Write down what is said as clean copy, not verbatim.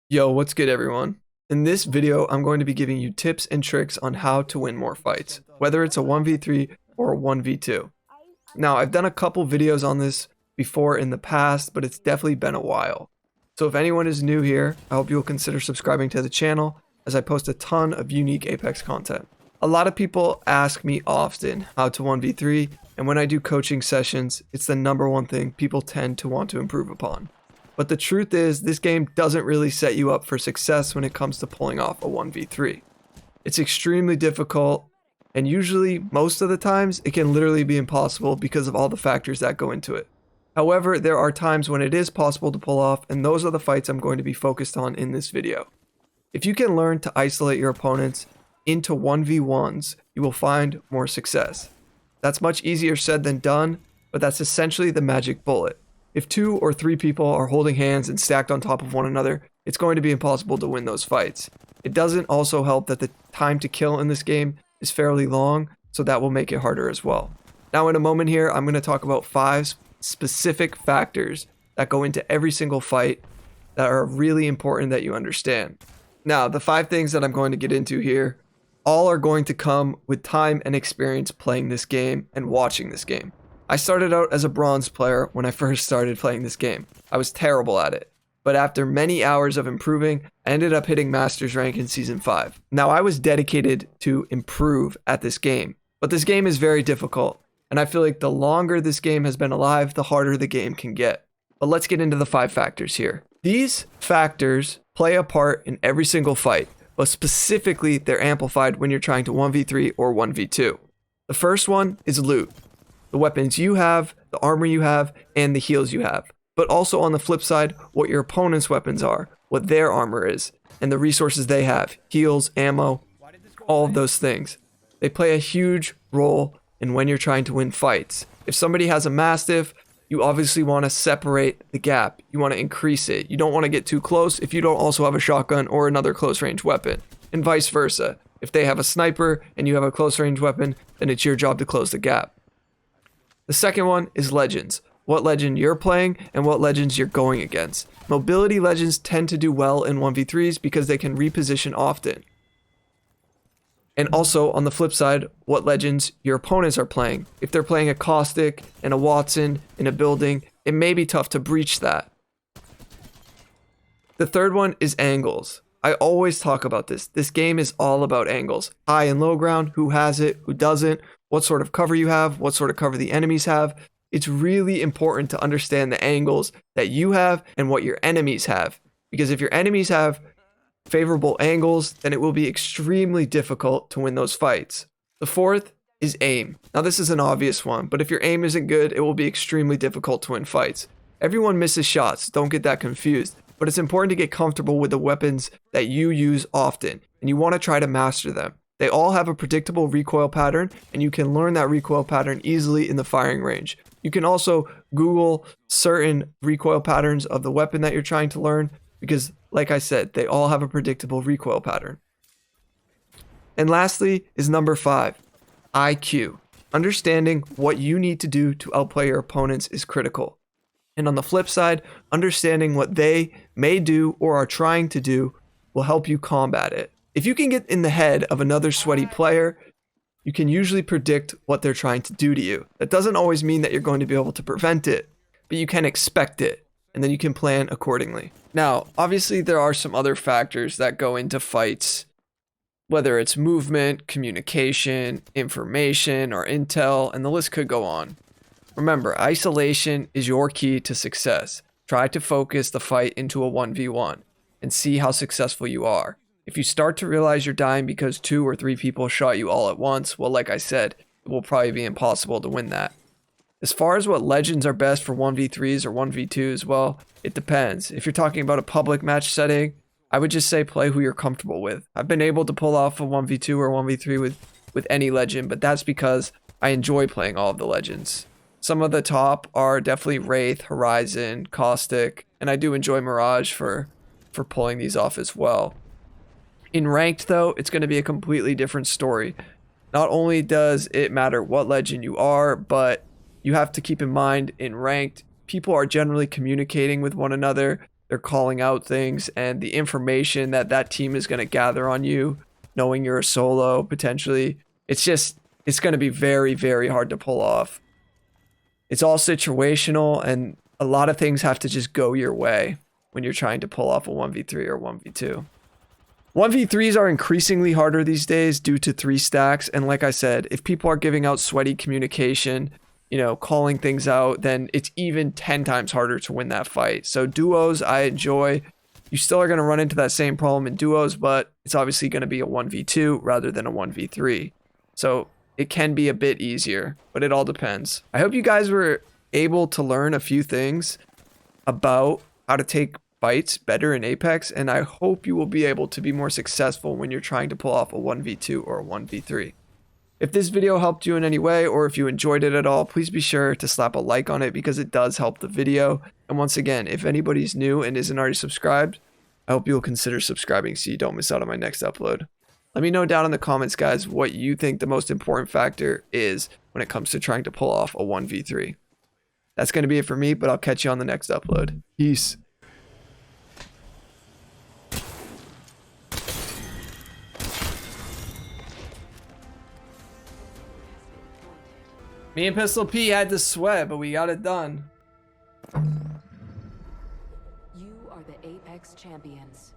Yo, what's good everyone? In this video, I'm going to be giving you tips and tricks on how to win more fights, whether it's a 1v3 or a 1v2. Now, I've done a couple videos on this before in the past, but it's definitely been a while. So if anyone is new here, I hope you'll consider subscribing to the channel as I post a ton of unique Apex content. A lot of people ask me often how to 1v3, and when I do coaching sessions, it's the #1 thing people tend to want to improve upon. But the truth is, this game doesn't really set you up for success when it comes to pulling off a 1v3. It's extremely difficult, and usually, most of the times, it can literally be impossible because of all the factors that go into it. However, there are times when it is possible to pull off, and those are the fights I'm going to be focused on in this video. If you can learn to isolate your opponents into 1v1s, you will find more success. That's much easier said than done, but that's essentially the magic bullet. If 2 or 3 people are holding hands and stacked on top of one another, it's going to be impossible to win those fights. It doesn't also help that the time to kill in this game is fairly long, so that will make it harder as well. Now in a moment here, I'm going to talk about 5 specific factors that go into every single fight that are really important that you understand. Now, the 5 things that I'm going to get into here, all are going to come with time and experience playing this game and watching this game. I started out as a bronze player when I first started playing this game. I was terrible at it, but after many hours of improving, I ended up hitting Masters rank in Season 5. Now I was dedicated to improve at this game, but this game is very difficult, and I feel like the longer this game has been alive, the harder the game can get. But let's get into the 5 factors here. These factors play a part in every single fight, but specifically they're amplified when you're trying to 1v3 or 1v2. The first one is loot. The weapons you have, the armor you have, and the heals you have. But also on the flip side, what your opponent's weapons are, what their armor is, and the resources they have, heals, ammo, all of those things. They play a huge role in when you're trying to win fights. If somebody has a Mastiff, you obviously want to separate the gap. You want to increase it. You don't want to get too close if you don't also have a shotgun or another close range weapon, and vice versa. If they have a sniper and you have a close range weapon, then it's your job to close the gap. The second one is legends. What legend you're playing and what legends you're going against. Mobility legends tend to do well in 1v3s because they can reposition often. And also on the flip side, what legends your opponents are playing. If they're playing a Caustic and a Watson in a building, it may be tough to breach that. The third one is angles. I always talk about this. This game is all about angles. High and low ground, who has it, who doesn't, what sort of cover you have, what sort of cover the enemies have. It's really important to understand the angles that you have and what your enemies have. Because if your enemies have favorable angles, then it will be extremely difficult to win those fights. The fourth is aim. Now this is an obvious one, but if your aim isn't good, it will be extremely difficult to win fights. Everyone misses shots, don't get that confused. But it's important to get comfortable with the weapons that you use often, and you want to try to master them. They all have a predictable recoil pattern, and you can learn that recoil pattern easily in the firing range. You can also Google certain recoil patterns of the weapon that you're trying to learn, because like I said, they all have a predictable recoil pattern. And lastly is number 5, IQ. Understanding what you need to do to outplay your opponents is critical. And on the flip side, understanding what they may do or are trying to do will help you combat it. If you can get in the head of another sweaty player, you can usually predict what they're trying to do to you. That doesn't always mean that you're going to be able to prevent it, but you can expect it, and then you can plan accordingly. Now, obviously there are some other factors that go into fights, whether it's movement, communication, information, or intel, and the list could go on. Remember, isolation is your key to success. Try to focus the fight into a 1v1 and see how successful you are. If you start to realize you're dying because 2 or 3 people shot you all at once, well, like I said, it will probably be impossible to win that. As far as what legends are best for 1v3s or 1v2s, well, it depends. If you're talking about a public match setting, I would just say play who you're comfortable with. I've been able to pull off a 1v2 or 1v3 with any legend, but that's because I enjoy playing all of the legends. Some of the top are definitely Wraith, Horizon, Caustic, and I do enjoy Mirage for pulling these off as well. In ranked though, it's going to be a completely different story. Not only does it matter what legend you are, but you have to keep in mind in ranked, people are generally communicating with one another. They're calling out things, and the information that that team is going to gather on you, knowing you're a solo potentially, it's going to be very, very hard to pull off. It's all situational, and a lot of things have to just go your way when you're trying to pull off a 1v3 or 1v2. 1v3s are increasingly harder these days due to 3 stacks, and like I said, if people are giving out sweaty communication, you know, calling things out, then it's even 10 times harder to win that fight. So duos, I enjoy. You still are going to run into that same problem in duos, but it's obviously going to be a 1v2 rather than a 1v3. So it can be a bit easier, but it all depends. I hope you guys were able to learn a few things about how to take fights better in Apex, and I hope you will be able to be more successful when you're trying to pull off a 1v2 or a 1v3. If this video helped you in any way, or if you enjoyed it at all, please be sure to slap a like on it because it does help the video. And once again, if anybody's new and isn't already subscribed, I hope you'll consider subscribing so you don't miss out on my next upload. Let me know down in the comments, guys, what you think the most important factor is when it comes to trying to pull off a 1v3. That's going to be it for me, but I'll catch you on the next upload. Peace. Me and Pistol P had to sweat, but we got it done. You are the Apex champions.